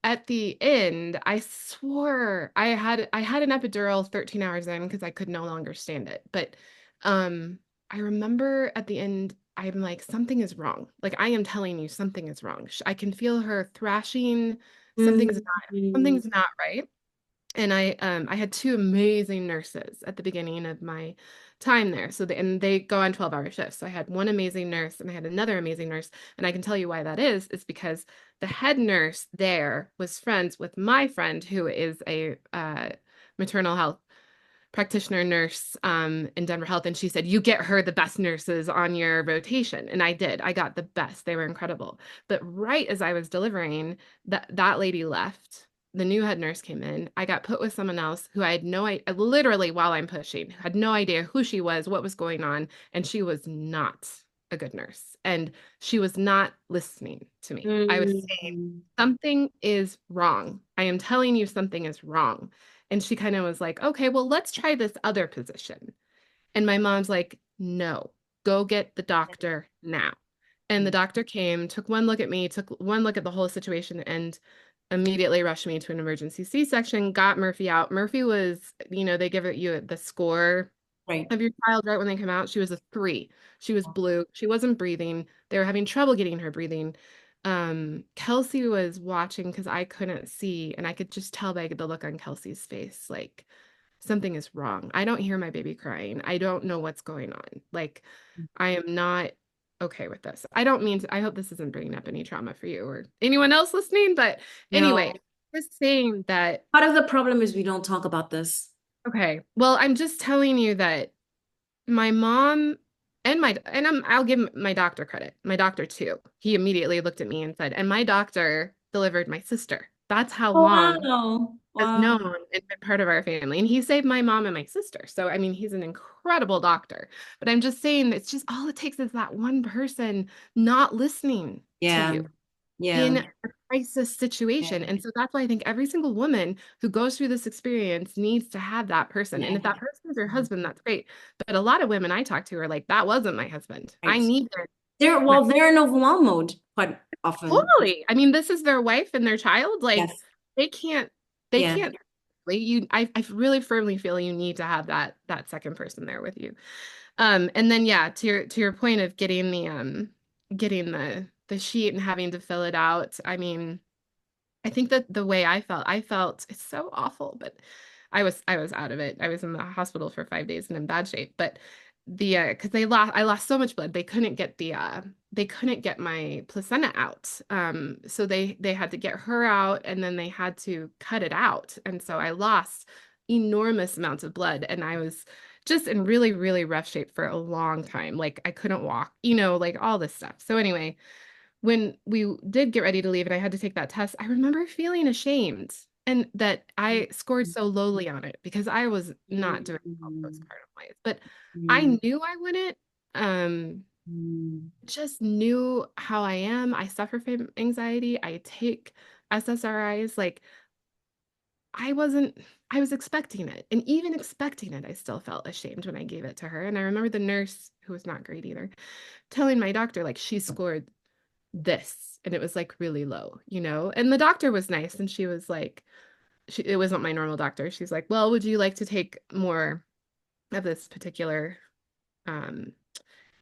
S1: at the end, I swore I had an epidural 13 hours in because I could no longer stand it. But I remember at the end, I'm like, something is wrong. Like I am telling you, something is wrong. I can feel her thrashing. Something's not,
S2: Mm.
S1: something's not right. And I had two amazing nurses at the beginning of my time there. And they go on 12-hour shifts. So I had one amazing nurse and I had another amazing nurse. And I can tell you why that is because the head nurse there was friends with my friend who is a maternal health practitioner nurse in Denver Health. And she said, you get her the best nurses on your rotation. And I did. I got the best. They were incredible. But right as I was delivering, that lady left. The new head nurse came in. I got put with someone else who I had no idea, literally while I'm pushing, had no idea who she was, what was going on. And she was not a good nurse. And she was not listening to me. I was saying,
S2: Mm.
S1: something is wrong. I am telling you something is wrong. And she kind of was like, okay, well, let's try this other position. And my mom's like, no, go get the doctor now. And the doctor came, took one look at me, took one look at the whole situation, and immediately rushed me to an emergency C-section, got Murphy out. Murphy was, they give it you the score
S2: Right.
S1: of your child right when they come out. She was a 3. She was blue. She wasn't breathing. They were having trouble getting her breathing. Kelsey was watching because I couldn't see, and I could just tell by the look on Kelsey's face, like something is wrong. I don't hear my baby crying. I don't know what's going on. Like, I am not okay with this. I don't mean to, I hope this isn't bringing up any trauma for you or anyone else listening, but anyway,
S2: No.
S1: just saying that,
S2: Part of the problem is we don't talk about this.
S1: okay, well, I'm just telling you that my mom I'll give my doctor credit. My doctor too. He immediately looked at me and said, and my doctor delivered my sister. That's how
S2: Oh,
S1: long
S2: wow.
S1: has
S2: Wow.
S1: known and been part of our family. And he saved my mom and my sister. So, I mean, he's an incredible doctor. But I'm just saying, it's just all it takes is that one person not listening to
S2: Yeah.
S1: you in
S2: Yeah.
S1: a crisis situation.
S2: Yeah.
S1: And so that's why I think every single woman who goes through this experience needs to have that person. And
S2: Yeah.
S1: if that person is your husband, that's great. But a lot of women I talk to are like, that wasn't my husband. I
S2: Right.
S1: needed my
S2: They're in overwhelm mode quite often.
S1: totally. I mean, this is their wife and their child. Like
S2: Yes.
S1: they can't, they
S2: Yeah.
S1: can't like I really firmly feel you need to have that second person there with you. And then yeah, to your point of getting the sheet and having to fill it out. I mean, I think that the way I felt it's so awful, but I was out of it. I was in the hospital for 5 days and in bad shape. But the because I lost so much blood, they couldn't get my placenta out. So they had to get her out and then they had to cut it out. And so I lost enormous amounts of blood and I was just in really, really rough shape for a long time. Like I couldn't walk, like all this stuff. So anyway, when we did get ready to leave and I had to take that test, I remember feeling ashamed and that I scored so lowly on it because I was not doing well
S2: Mm.
S1: postpartum wise. But I
S2: Mm.
S1: knew I wouldn't. Um,
S2: Mm.
S1: just knew how I am. I suffer from anxiety. I take SSRIs. Like I was expecting it. And even expecting it, I still felt ashamed when I gave it to her. And I remember the nurse, who was not great either, telling my doctor, like, she scored this and it was like really low. And the doctor was nice and she was like it wasn't my normal doctor. She's like, well, would you like to take more of this particular um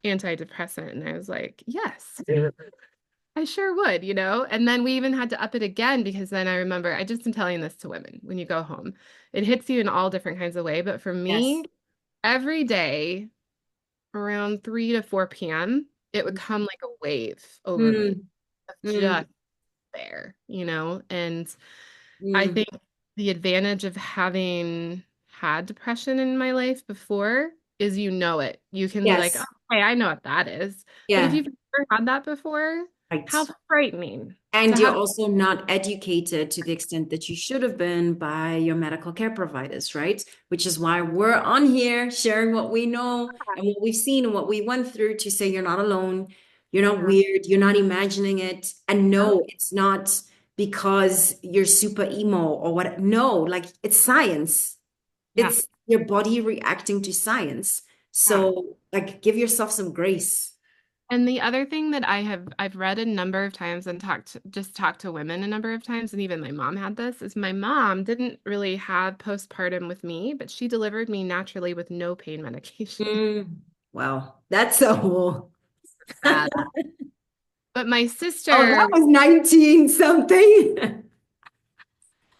S1: antidepressant? And I was like, yes. I sure would. And then we even had to up it again because then I remember I just am telling this to women when you go home. It hits you in all different kinds of way, but for
S2: Yes.
S1: me, every day around 3 to 4 p.m., it would come like a wave over me
S2: Mm.
S1: of
S2: Mm.
S1: just there. And I
S2: Mm.
S1: think the advantage of having had depression in my life before is it. You can be like, oh,
S2: Yes.
S1: hey, I know what that is. But if
S2: Yeah.
S1: you've never had that before, how
S2: Right.
S1: frightening to
S2: And you're
S1: have.
S2: also not educated to the extent that you should have been by your medical care providers, right? Which is why we're on here sharing what we know and what we've seen and what we went through to say you're not alone, you're not weird, you're not imagining it. And
S1: Yeah,
S2: no, it's not because you're super emo or what. No, like it's science.
S1: yeah,
S2: It's your body reacting to science.
S1: yeah.
S2: So, like, give yourself some grace.
S1: And the other thing that I've read a number of times and talked to women a number of times, and even my mom had this, is my mom didn't really have postpartum with me, but she delivered me naturally with no pain medication.
S2: Mm, well, that's so.
S1: Sad. But my
S2: Oh,
S1: sister
S2: that was 19 something.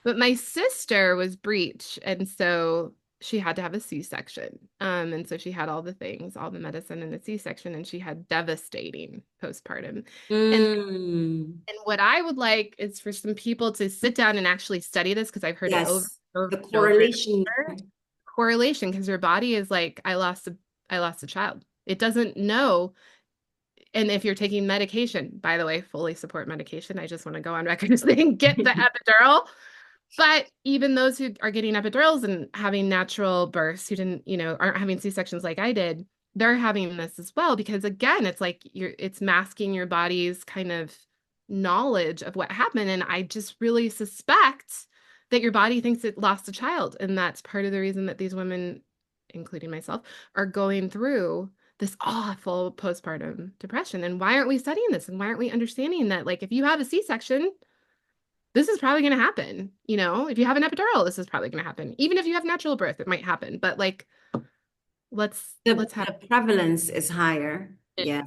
S1: But my sister was breech, and so she had to have a C-section. And so she had all the things, all the medicine and a C-section, and she had devastating postpartum. And
S2: Mm,
S1: and what I would like is for some people to sit down and actually study this because I've heard it over
S2: yes,
S1: and over
S2: the
S1: and over and
S2: correlation.
S1: over. Correlation, because your body is like, I lost a child. It doesn't know. And if you're taking medication, by the way, fully support medication. I just want to go on record as saying get the epidural. But even those who are getting epidurals and having natural births who aren't having C-sections like I did, they're having this as well because again, it's like it's masking your body's kind of knowledge of what happened. And I just really suspect that your body thinks it lost a child. And that's part of the reason that these women, including myself, are going through this awful postpartum depression. And why aren't we studying this? And why aren't we understanding that, like, if you have a C-section, this is probably going to happen. If you have an epidural, this is probably going to happen. Even if you have natural birth, it might happen. But like, let's have
S2: The prevalence is higher.
S1: it.
S2: Yeah,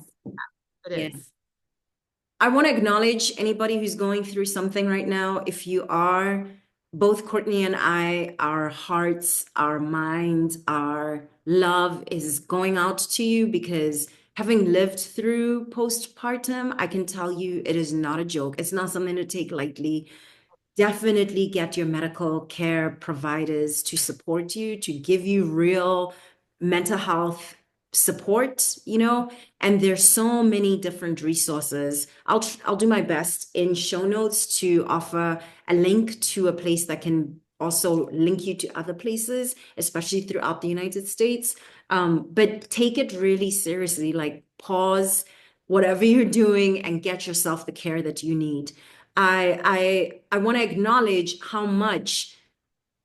S1: It
S2: yeah.
S1: is.
S2: I want to acknowledge anybody who's going through something right now. If you are, both Courtney and I, our hearts, our mind, our love is going out to you because having lived through postpartum, I can tell you it is not a joke. It's not something to take lightly. Definitely get your medical care providers to support you, to give you real mental health support, and there's so many different resources. I'll do my best in show notes to offer a link to a place that can also link you to other places, especially throughout the United States. But take it really seriously, like pause whatever you're doing and get yourself the care that you need. I want to acknowledge how much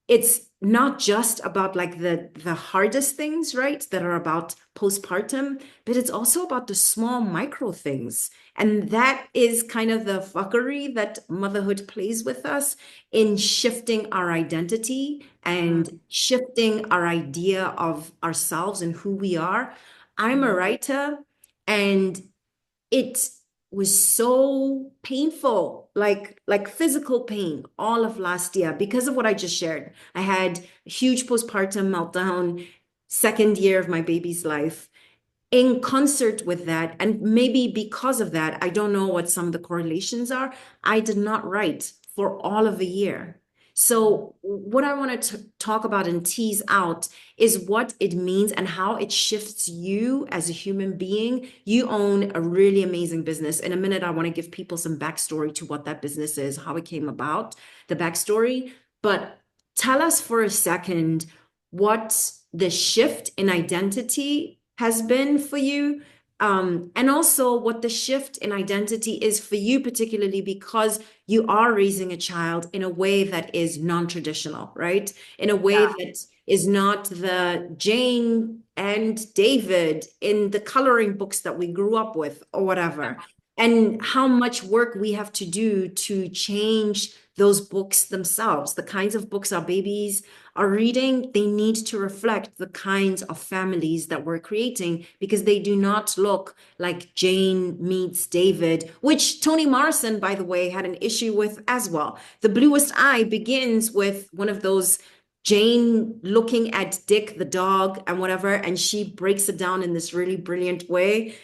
S2: it's not just about like the hardest things, right, that are about postpartum, but it's also about the small micro things. And that is kind of the fuckery that motherhood plays with us in shifting our identity
S1: Mm,
S2: and shifting our idea of ourselves and who we are. I'm a
S1: mm,
S2: writer, and it was so painful, like physical pain all of last year because of what I just shared. I had a huge postpartum meltdown, second year of my baby's life. In concert with that, and maybe because of that, I don't know what some of the correlations are. I did not write for all of a year.
S1: mm.
S2: So, what I want to talk about and tease out is what it means and how it shifts you as a human being. You own a really amazing business. In a minute, I want to give people some backstory to what that business is, how it came about, the backstory. But tell us for a second what the shift in identity has been for you, and also what the shift in identity is for you, particularly because you are raising a child in a way that is non-traditional, right? In a way
S1: Yeah.
S2: that is not the Jane and David in the coloring books that we grew up with or whatever. And how much work we have to do to change those books themselves, the kinds of books our babies are reading, they need to reflect the kinds of families that we're creating because they do not look like Jane meets David, which Toni Morrison, by the way, had an issue with as well. The Bluest Eye begins with one of those Jane looking at Dick the dog and whatever, and she breaks it down in this really brilliant way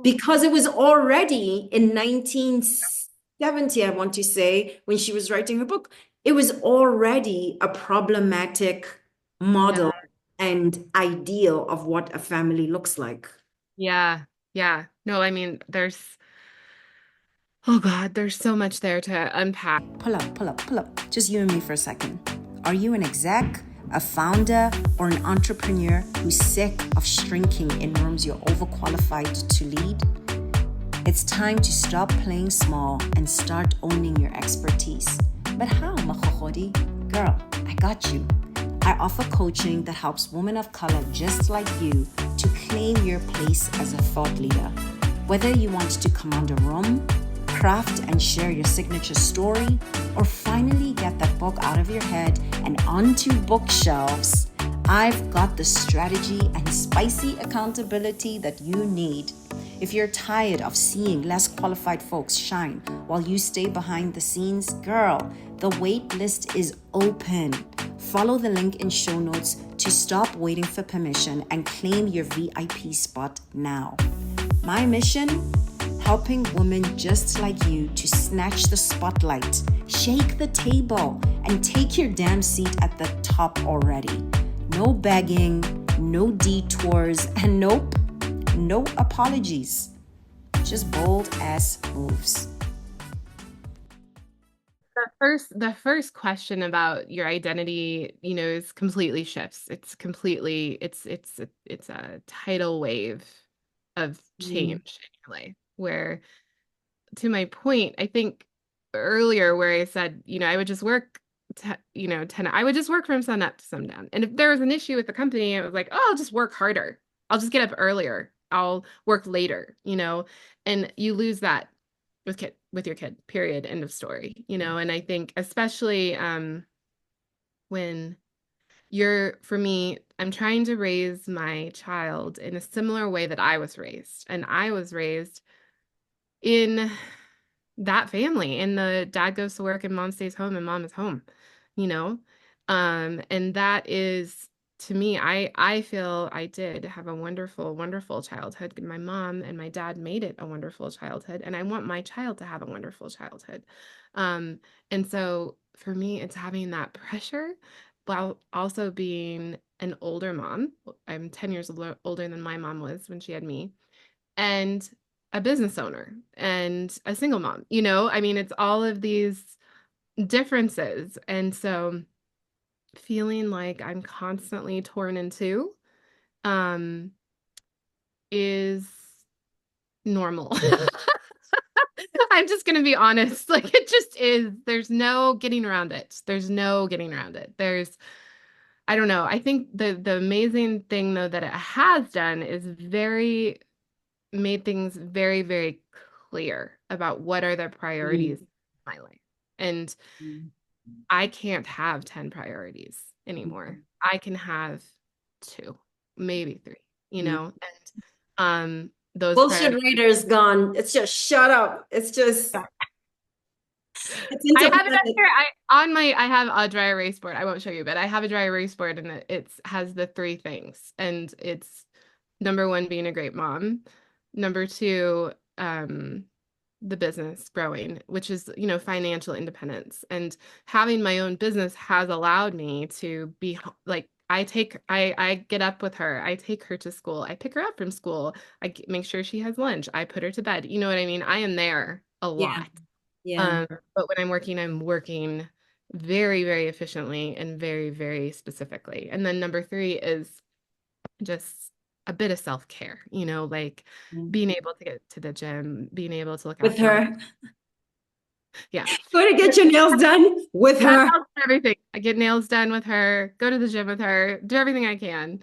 S2: because it was already in 1970, I want to say, when she was writing her book, it was already a problematic
S1: Yeah.
S2: model and ideal of what a family looks like.
S1: Yeah. Yeah. No, I mean, oh God, there's so much there to unpack.
S2: Pull up, pull up, pull up. Just you and me for a second. Are you an exec, a founder, or an entrepreneur who's sick of shrinking in rooms you're overqualified to lead? It's time to stop playing small and start owning your expertise. But how, Machochodi? Girl, I got you. I offer coaching that helps women of color just like you to claim your place as a thought leader. Whether you want to command a room, craft and share your signature story, or finally get that book out of your head and onto bookshelves, I've got the strategy and spicy accountability that you need. If you're tired of seeing less qualified folks shine while you stay behind the scenes, girl, the wait list is open. Follow the link in show notes to stop waiting for permission and claim your VIP spot now. My mission? Helping women just like you to snatch the spotlight, shake the table, and take your damn seat at the top already. No begging, no detours, and nope, no apologies. Just bold ass moves.
S1: The first question about your identity, is completely shifts. It's a tidal wave of
S2: Mm,
S1: change in your life. Where, to my point, I think earlier where I said, I would just work, 10, I would just work from sun up to sundown. And if there was an issue with the company, it was like, oh, I'll just work harder. I'll just get up earlier. I'll work later. And you lose that with your kid, period, end of story. And I think especially when for me, I'm trying to raise my child in a similar way that I was raised. And I was raised in that family, and the dad goes to work and mom stays home and mom is home, you know? And that is, to me, I feel I did have a wonderful, wonderful childhood. My mom and my dad made it a wonderful childhood, and I want my child to have a wonderful childhood. Um, and so for me, it's having that pressure while also being an older mom. I'm 10 years older than my mom was when she had me, and a business owner and a single mom. I mean, it's all of these differences. And so feeling like I'm constantly torn in two, um, is normal. I'm just gonna be honest. Like it just is. There's no getting around it. There's no getting around it. I don't know. I think the amazing thing though that it has done is very made things very, very clear about what are the priorities
S2: Mm.
S1: in my life. And
S2: Mm.
S1: I can't have 10 priorities anymore. I can have two, maybe three,
S2: Mm.
S1: and those
S2: Bullshit
S1: priorities.
S2: reader is gone. It's just shut up. It's just it's
S1: I have it up
S2: independent.
S1: here. I have a dry erase board. I won't show you, but I have a dry erase board and it has the three things. And it's number one, being a great mom. Number two, the business growing, which is, financial independence. And having my own business has allowed me to be like I get up with her. I take her to school. I pick her up from school. Make sure she has lunch. I put her to bed. You know what I mean? I am there a
S2: Yeah.
S1: lot.
S2: Yeah.
S1: But when I'm working very, very efficiently and very, very specifically. And then number three is just a bit of self-care, like
S2: Mm.
S1: being able to get to the gym, being able to look
S2: With
S1: after my,
S2: her.
S1: yeah.
S2: Go to get your nails done with
S1: That's
S2: her.
S1: everything. I get nails done with her, go to the gym with her, do everything I can.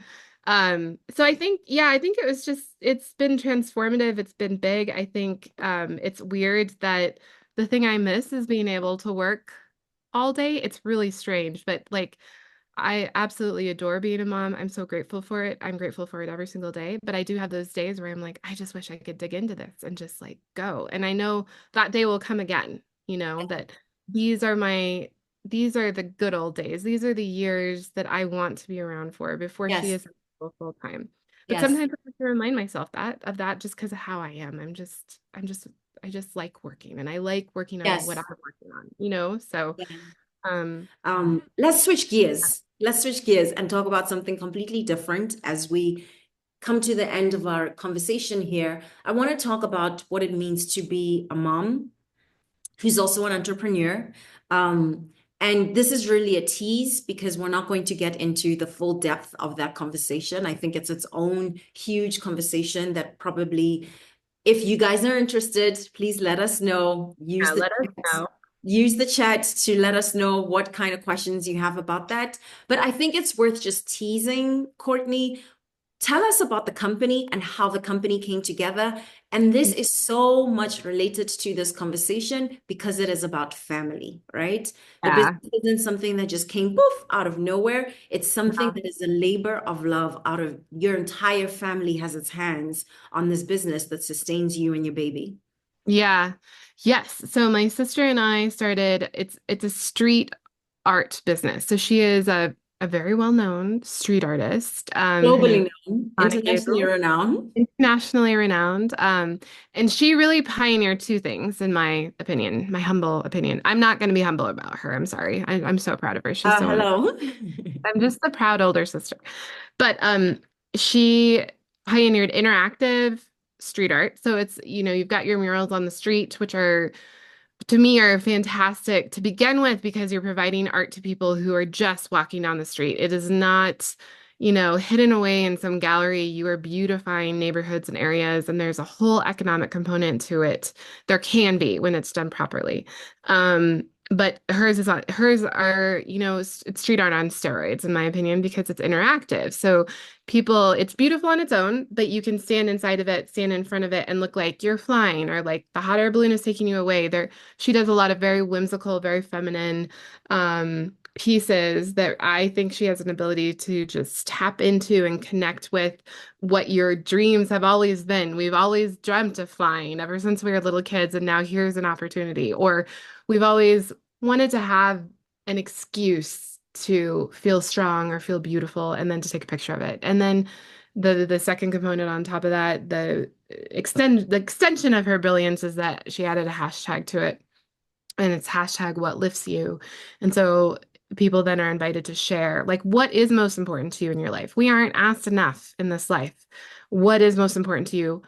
S1: So I think, yeah, I think it's been transformative. It's been big. I think it's weird that the thing I miss is being able to work all day. It's really strange, but like I absolutely adore being a mom. I'm so grateful for it. I'm grateful for it every single day. But I do have those days where I'm like, I just wish I could dig into this and just like go. And I know that day will come again, that these are my, these are the good old days. These are the years that I want to be around for before she
S2: Yes.
S1: is full time. But
S2: Yes.
S1: sometimes I have to remind myself of that just because of how I am. I just like working and I like working on what I'm
S2: Yes.
S1: working on, So,
S2: Yeah.
S1: um,
S2: Let's switch gears. Let's switch gears and talk about something completely different as we come to the end of our conversation here. I want to talk about what it means to be a mom who's also an entrepreneur. Um, and this is really a tease because we're not going to get into the full depth of that conversation. I think it's its own huge conversation that probably, if you guys are interested, please let us know.
S1: yeah, let us know.
S2: Use the chat to let us know what kind of questions you have about that. But I think it's worth just teasing, Courtney. Tell us about the company and how the company came together. And this is so much related to this conversation because it is about family, right? The
S1: Yeah.
S2: business isn't something that just came poof out of nowhere. It's something
S1: Yeah.
S2: that is a labor of love out of your entire family has its hands on this business that sustains you and your baby.
S1: Yeah. Yes. So my sister and I started it's a street art business. So she is a very well-known street artist. Her name is
S2: Globally known,
S1: Montague,
S2: internationally renowned.
S1: internationally renowned. And she really pioneered two things, in my opinion, my humble opinion. I'm not going to be humble about her. I'm sorry. I'm so proud of her. She's so
S2: Hello.
S1: I'm just the proud older sister. But she pioneered interactive street art. So it's, you've got your murals on the street, which are to me are fantastic to begin with because you're providing art to people who are just walking down the street. It is not, hidden away in some gallery. You are beautifying neighborhoods and areas, and there's a whole economic component to it. There can be when it's done properly. But hers are, it's street art on steroids, in my opinion, because it's interactive. So it's beautiful on its own, but you can stand inside of it, stand in front of it, and look like you're flying, or like the hot air balloon is taking you away. She does a lot of very whimsical, very feminine pieces that I think she has an ability to just tap into and connect with what your dreams have always been. We've always dreamt of flying ever since we were little kids, and now here's an opportunity. Or we've always wanted to have an excuse to feel strong or feel beautiful and then to take a picture of it. And then the second component on top of that, the extension of her brilliance is that she added a hashtag to it, and it's hashtag what lifts you. And so people then are invited to share like what is most important to you in your life. We aren't asked enough in this life. What is most important to you?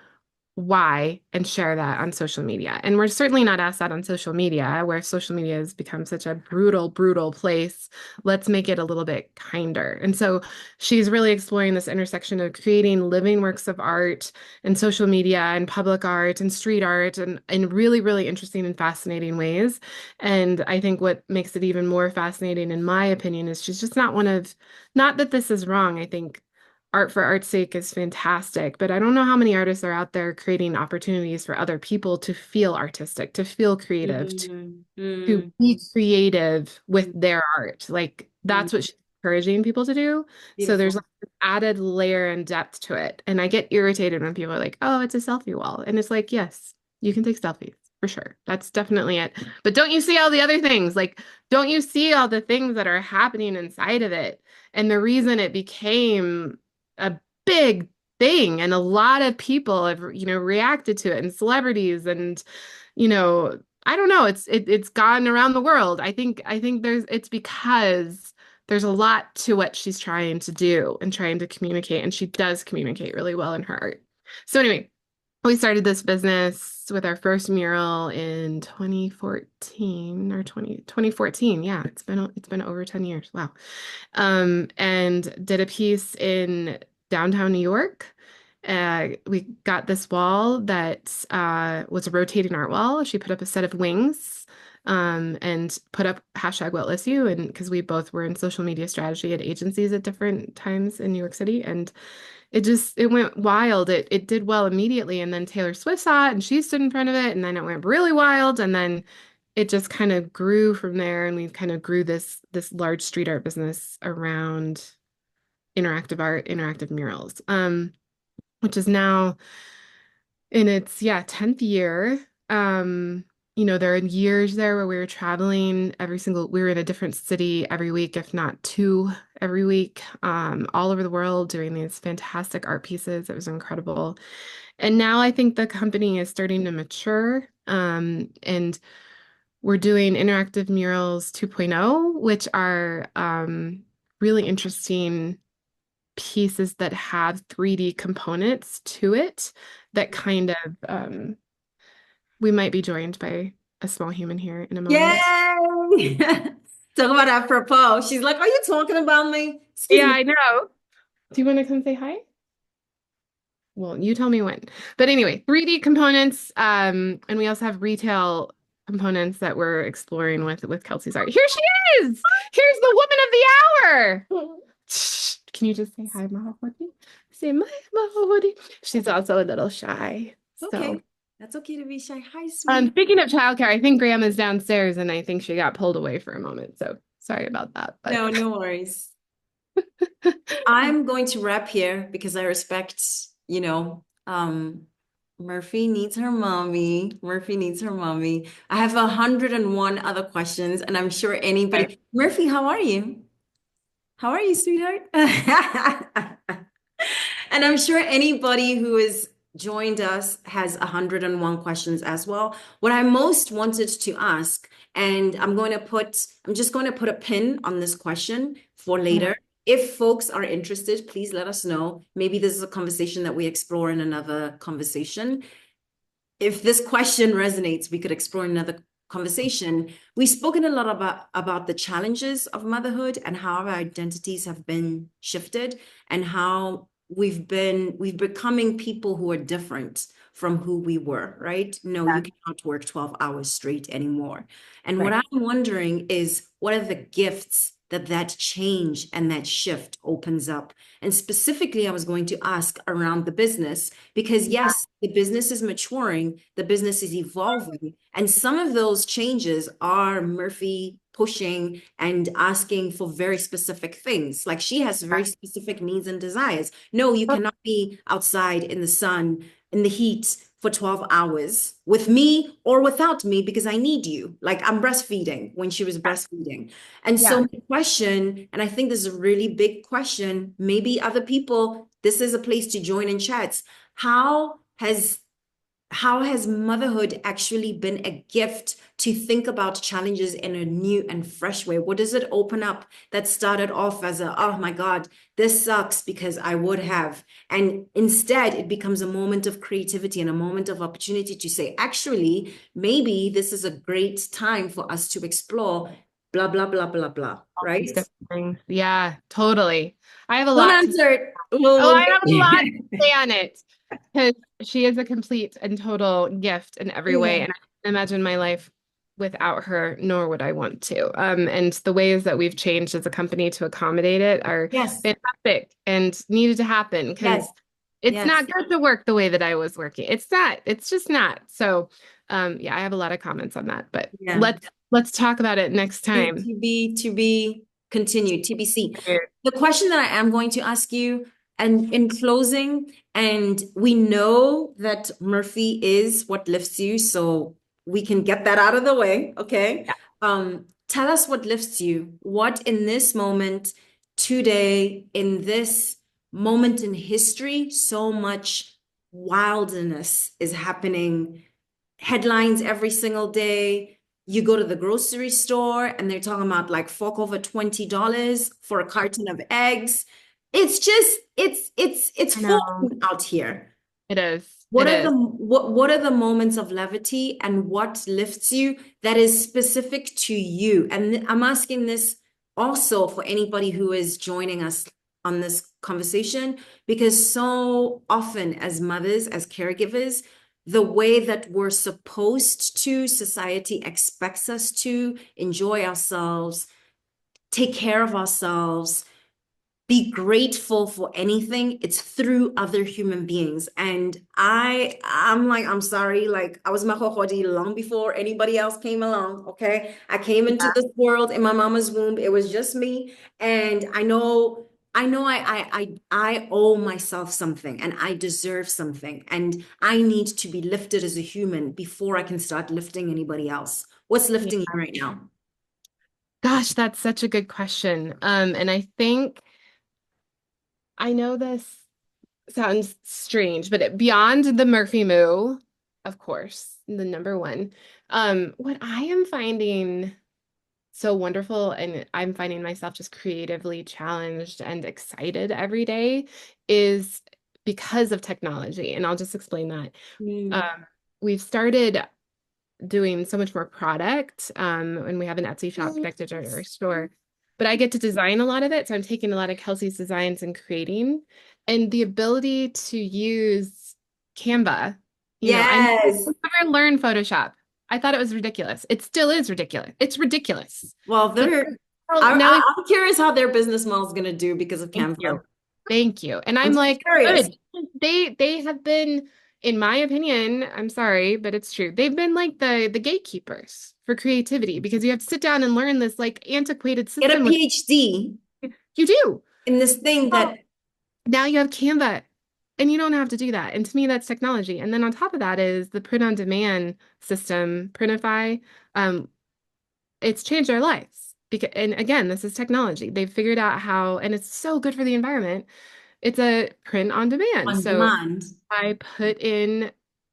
S1: why and share that on social media. And we're certainly not asked that on social media, where social media has become such a brutal, brutal place. Let's make it a little bit kinder. And so she's really exploring this intersection of creating living works of art and social media and public art and street art and in really, really interesting and fascinating ways. And I think what makes it even more fascinating, in my opinion, is she's just not one of, not that this is wrong. I think art for art's sake is fantastic, but I don't know how many artists are out there creating opportunities for other people to feel artistic, to feel creative,
S2: Mm,
S1: to
S2: mm,
S1: be creative with
S2: mm,
S1: their art. Like
S2: mm.
S1: that's what she's encouraging people to do. So there's
S2: Beautiful.
S1: like an added layer and depth to it. And I get irritated when people are like, oh, it's a selfie wall. And it's like, yes, you can take selfies for sure. That's definitely it. But don't you see all the other things? Like, don't you see all the things that are happening inside of it? And the reason it became a big thing and a lot of people have, reacted to it and celebrities and, you know, I don't know. It's gone around the world. I think it's because there's a lot to what she's trying to do and trying to communicate, and she does communicate really well in her art. So anyway, we started this business with our first mural in 2014 or 2014. Yeah, it's been over 10 years. Wow. And did a piece in downtown New York. We got this wall that was a rotating art wall. She put up a set of wings and put up hashtag what lets you. And because we both were in social media strategy at agencies at different times in New York City. And it went wild. It did well immediately. And then Taylor Swift saw it and she stood in front of it. And then it went really wild. And then it just kind of grew from there. And we kind of grew this large street art business around interactive art, interactive murals. Which is now in its 10th year. There are years there where we were traveling we were in a different city every week, if not two every week, all over the world doing these fantastic art pieces. It was incredible. And now I think the company is starting to mature. And we're doing interactive murals 2.0, which are really interesting pieces that have 3D components to it that kind of we might be joined by a small human here in a moment.
S2: Yay! Talk about apropos. She's like, are you talking about me? Excuse
S1: Yeah,
S2: me.
S1: I know. Do you want to come say hi? Well, you tell me when. But anyway, 3D components, and we also have retail components that we're exploring with Kelsey's art. Here she is! Here's the woman of the hour. Can you just say hi, Mahawati? Say my Mahawati. She's also a little shy. So,
S2: Okay. That's okay to be shy. Hi, sweet.
S1: speaking of childcare, I think Grandma's downstairs and I think she got pulled away for a moment. So sorry about that. But
S2: No, no worries. I'm going to wrap here because I respect, Murphy needs her mommy. Murphy needs her mommy. I have 101 other questions, and I'm sure
S1: okay.
S2: anybody. Murphy, how are you? How are you, sweetheart? And I'm sure anybody who has joined us has 101 questions as well. What I most wanted to ask, and I'm just going to put a pin on this question for
S1: Mhm.
S2: later. If folks are interested, please let us know. Maybe this is a conversation that we explore in another conversation. If this question resonates, we could explore another conversation. We've spoken a lot about the challenges of motherhood and how our identities have been shifted and how we've becoming people who are different from who we were, right? No, you
S1: Yeah.
S2: cannot work 12 hours straight anymore. And what
S1: Right.
S2: I'm wondering is what are the gifts that change and that shift opens up? And specifically, I was going to ask around the business because yes, the business is maturing, the business is evolving, and some of those changes are Murphy pushing and asking for very specific things. Like she has very specific needs and desires. No, you cannot be outside in the sun, in the heat for 12 hours with me or without me because I need you. Like I'm breastfeeding when she was breastfeeding. And so
S1: Yeah.
S2: my question, and I think this is a really big question, maybe other people, this is a place to join in chats. How has how has motherhood actually been a gift to think about challenges in a new and fresh way? What does it open up that started off as a, oh my God, this sucks because I would have. And instead, it becomes a moment of creativity and a moment of opportunity to say, actually, maybe this is a great time for us to explore blah, blah, blah, blah, blah,
S1: All these
S2: right?
S1: different things. Yeah, totally. I have a
S2: Don't
S1: lot to
S2: answer it.
S1: Oh,
S2: We'll
S1: I
S2: get
S1: have a lot to say on it because she is a complete and total gift in every way.
S2: yeah.
S1: And I can't imagine my life without her, nor would I want to. And the ways that we've changed as a company to accommodate it are
S2: Yes.
S1: fantastic and needed to happen
S2: Yes.
S1: because it's
S2: Yes.
S1: not good to work the way that I was working. It's not. It's just not. So, yeah, I have a lot of comments on that, but
S2: Yeah.
S1: let's talk about it next time.
S2: To be continued, TBC. The question that I am going to ask you, and in closing, and we know that Murphy is what lifts you, so we can get that out of the way, okay?
S1: Yeah.
S2: Tell us what lifts you. What in this moment, today, in this moment in history, so much wildness is happening, headlines every single day. You go to the grocery store and they're talking about like fork over $20 for a carton of eggs. It's just it's
S1: I know.
S2: falling out here.
S1: It is.
S2: What
S1: It
S2: are the
S1: is.
S2: what are the moments of levity and what lifts you that is specific to you? And I'm asking this also for anybody who is joining us on this conversation, because so often as mothers, as caregivers, the way that we're supposed to, society expects us to enjoy ourselves, take care of ourselves, be grateful for anything, it's through other human beings. And I'm like, I'm sorry, like I was mahohodi long before anybody else came along. Okay. I came into this world in my mama's womb. It was just me. And I owe myself something and I deserve something. And I need to be lifted as a human before I can start lifting anybody else. What's
S1: Yeah.
S2: lifting you right now?
S1: Gosh, that's such a good question. And I think I know this sounds strange, but beyond the Murphy Moo, of course, the number one, what I am finding so wonderful and I'm finding myself just creatively challenged and excited every day is because of technology. And I'll just explain that.
S2: Mm,
S1: Um, we've started doing so much more product. And we have an Etsy shop connected to our store. But I get to design a lot of it. So I'm taking a lot of Kelsey's designs and creating. And the ability to use Canva, I
S2: yes.
S1: never learned Photoshop. I thought it was ridiculous. It still is ridiculous. It's ridiculous.
S2: Well,
S1: But now
S2: I'm curious how their business model is going to do because of
S1: thank
S2: Canva.
S1: you. Thank you. And
S2: I'm
S1: I'm
S2: so
S1: like,
S2: curious.
S1: good. They have been, in my opinion, I'm sorry, but it's true. They've been like the gatekeepers for creativity because you have to sit down and learn this like antiquated
S2: Get a
S1: system with
S2: PhD
S1: you do.
S2: in this thing
S1: Well,
S2: that,
S1: now you have Canva and you don't have to do that. And to me, that's technology. And then on top of that is the print on demand system, Printify. Um, it's changed our lives because, and again, this is technology. They've figured out how, and it's so good for the environment. It's a print on demand.
S2: on
S1: So
S2: demand.
S1: I put in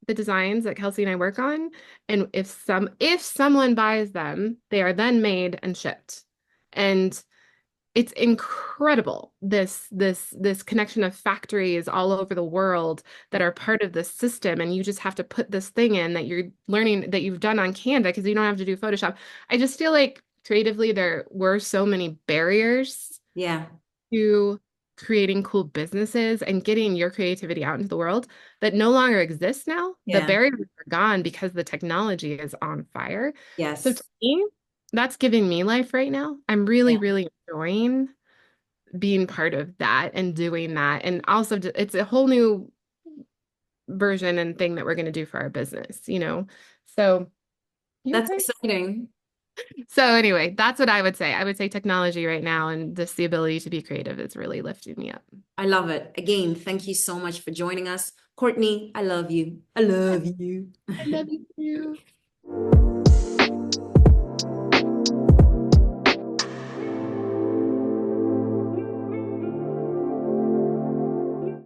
S1: the designs that Kelsey and I work on, and if someone buys them, they are then made and shipped. And it's incredible this connection of factories all over the world that are part of this system, and you just have to put this thing in that you're learning that you've done on Canva because you don't have to do Photoshop. I just feel like creatively there were so many barriers
S2: Yeah.
S1: to creating cool businesses and getting your creativity out into the world that no longer exists now. The
S2: Yeah.
S1: barriers are gone because the technology is on fire. So to
S2: Yes.
S1: me, that's giving me life right now. I'm really,
S2: Yeah.
S1: really enjoying being part of that and doing that. And also, it's a whole new version and thing that we're going to do for our business. So, you're
S2: That's
S1: right.
S2: exciting.
S1: So anyway, that's what I would say. I would say technology right now and just the ability to be creative is really lifting me up.
S2: I love it. Again, thank you so much for joining us. Courtney, I love you. I love you.
S1: I love you too.